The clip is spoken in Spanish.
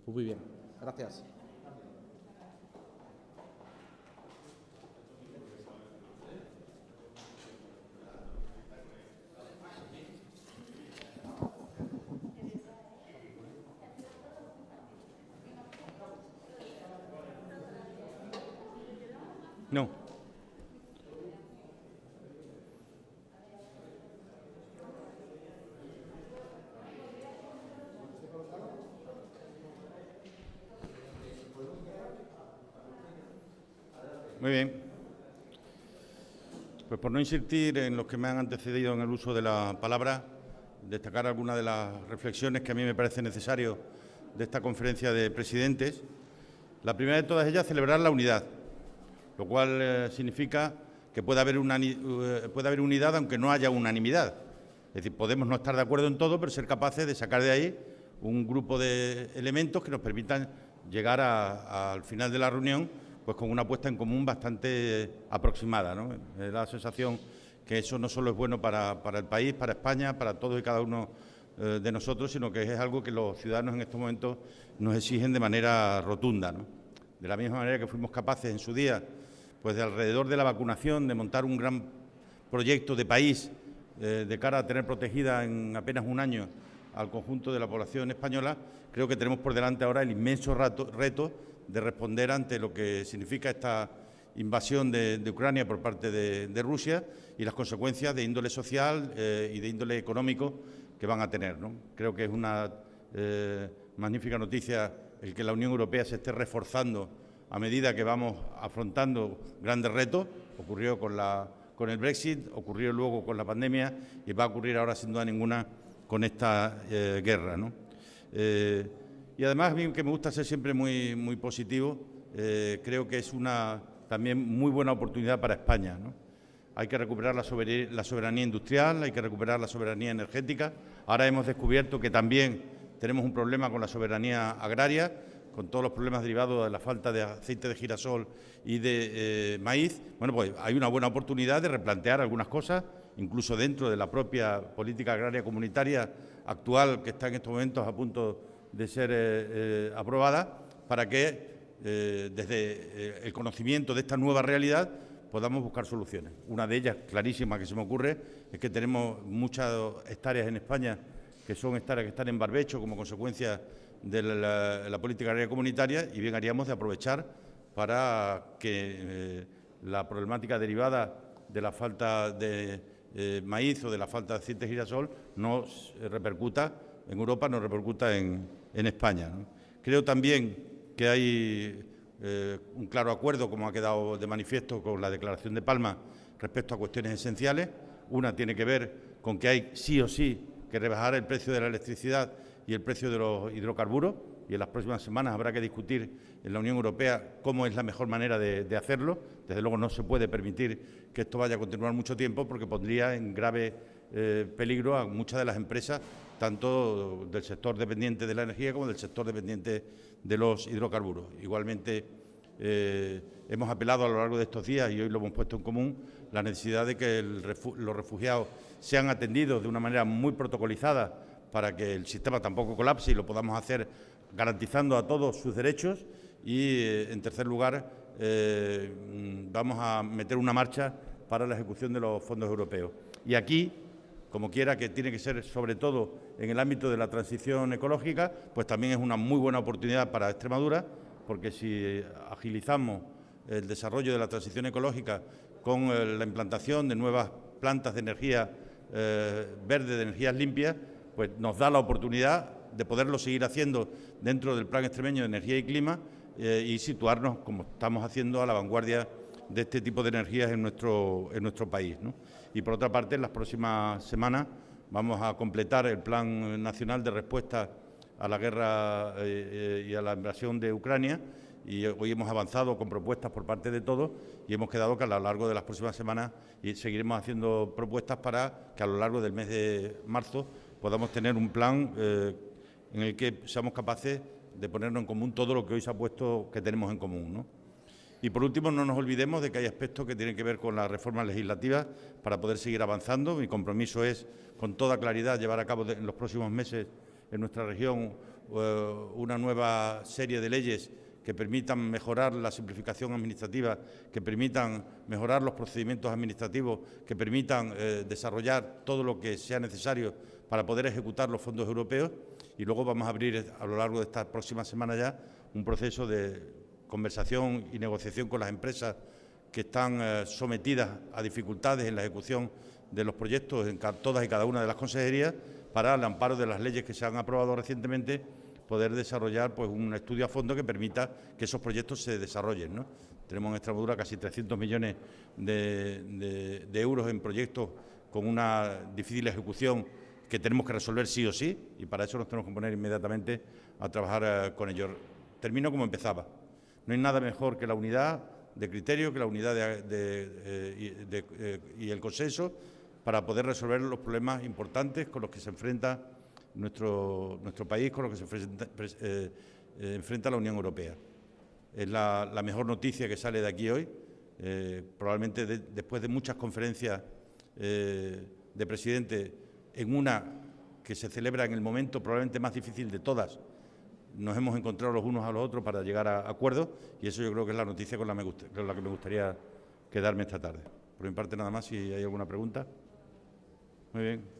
Pues muy bien, gracias. No. Muy bien. Pues por no insistir en los que me han antecedido en el uso de la palabra, destacar algunas de las reflexiones que a mí me parece necesario de esta conferencia de presidentes. La primera de todas ellas, celebrar la unidad, lo cual significa que puede haber unidad aunque no haya unanimidad. Es decir, podemos no estar de acuerdo en todo, pero ser capaces de sacar de ahí un grupo de elementos que nos permitan llegar al final de la reunión pues con una puesta en común bastante aproximada, ¿no? Me da la sensación que eso no solo es bueno para el país, para España, para todos y cada uno de nosotros, sino que es algo que los ciudadanos en estos momentos nos exigen de manera rotunda, ¿no? De la misma manera que fuimos capaces en su día, pues de alrededor de la vacunación, de montar un gran proyecto de país de cara a tener protegida en apenas un año al conjunto de la población española, creo que tenemos por delante ahora el inmenso reto de responder ante lo que significa esta invasión de Ucrania por parte de Rusia y las consecuencias de índole social y de índole económico que van a tener, ¿no? Creo que es una magnífica noticia el que la Unión Europea se esté reforzando a medida que vamos afrontando grandes retos. Ocurrió con el Brexit, ocurrió luego con la pandemia y va a ocurrir ahora sin duda ninguna con esta guerra, ¿no? Y además, a mí que me gusta ser siempre muy positivo, creo que es una también muy buena oportunidad para España, ¿no? Hay que recuperar la soberanía industrial, hay que recuperar la soberanía energética. Ahora hemos descubierto que también tenemos un problema con la soberanía agraria, con todos los problemas derivados de la falta de aceite de girasol y de maíz. Bueno, pues hay una buena oportunidad de replantear algunas cosas, incluso dentro de la propia política agraria comunitaria actual, que está en estos momentos a punto de ser aprobada, para que desde el conocimiento de esta nueva realidad podamos buscar soluciones. Una de ellas, clarísima, que se me ocurre, es que tenemos muchas hectáreas en España que son hectáreas que están en barbecho como consecuencia de la política agraria comunitaria, y bien haríamos de aprovechar para que la problemática derivada de la falta de maíz o de la falta de aceite de girasol no repercuta en Europa, no repercuta en España, ¿no? Creo también que hay un claro acuerdo, como ha quedado de manifiesto con la declaración de Palma, respecto a cuestiones esenciales. Una tiene que ver con que hay sí o sí que rebajar el precio de la electricidad y el precio de los hidrocarburos, y en las próximas semanas habrá que discutir en la Unión Europea cómo es la mejor manera de hacerlo. Desde luego no se puede permitir que esto vaya a continuar mucho tiempo, porque pondría en grave peligro a muchas de las empresas, tanto del sector dependiente de la energía como del sector dependiente de los hidrocarburos. Igualmente, hemos apelado a lo largo de estos días, y hoy lo hemos puesto en común, la necesidad de que los refugiados sean atendidos de una manera muy protocolizada para que el sistema tampoco colapse y lo podamos hacer garantizando a todos sus derechos. Y, en tercer lugar, vamos a meter una marcha para la ejecución de los fondos europeos. Y aquí, como quiera, que tiene que ser sobre todo en el ámbito de la transición ecológica, pues también es una muy buena oportunidad para Extremadura, porque si agilizamos el desarrollo de la transición ecológica con la implantación de nuevas plantas de energía verde, de energías limpias, pues nos da la oportunidad de poderlo seguir haciendo dentro del Plan Extremeño de Energía y Clima y situarnos, como estamos haciendo, a la vanguardia de este tipo de energías en nuestro país, ¿no? Y por otra parte, en las próximas semanas vamos a completar el Plan Nacional de Respuesta a la guerra y a la invasión de Ucrania, y hoy hemos avanzado con propuestas por parte de todos, y hemos quedado que a lo largo de las próximas semanas seguiremos haciendo propuestas para que a lo largo del mes de marzo podamos tener un plan en el que seamos capaces de ponernos en común todo lo que hoy se ha puesto que tenemos en común, ¿no? Y por último, no nos olvidemos de que hay aspectos que tienen que ver con las reformas legislativas para poder seguir avanzando. Mi compromiso es, con toda claridad, llevar a cabo en los próximos meses en nuestra región una nueva serie de leyes que permitan mejorar la simplificación administrativa, que permitan mejorar los procedimientos administrativos, que permitan desarrollar todo lo que sea necesario para poder ejecutar los fondos europeos. Y luego vamos a abrir a lo largo de estas próximas semanas ya un proceso de conversación y negociación con las empresas que están sometidas a dificultades en la ejecución de los proyectos en todas y cada una de las consejerías, para, al amparo de las leyes que se han aprobado recientemente, poder desarrollar pues un estudio a fondo que permita que esos proyectos se desarrollen, ¿no? Tenemos en Extremadura casi 300 millones de euros en proyectos con una difícil ejecución que tenemos que resolver sí o sí, y para eso nos tenemos que poner inmediatamente a trabajar con ellos. Termino como empezaba. No hay nada mejor que la unidad de criterio, que la unidad y el consenso para poder resolver los problemas importantes con los que se enfrenta nuestro país, con los que se enfrenta la Unión Europea. Es la mejor noticia que sale de aquí hoy, probablemente después de muchas conferencias de presidentes, en una que se celebra en el momento probablemente más difícil de todas. Nos hemos encontrado los unos a los otros para llegar a acuerdos, y eso yo creo que es la noticia con la que me gustaría quedarme esta tarde. Por mi parte nada más, si hay alguna pregunta. Muy bien.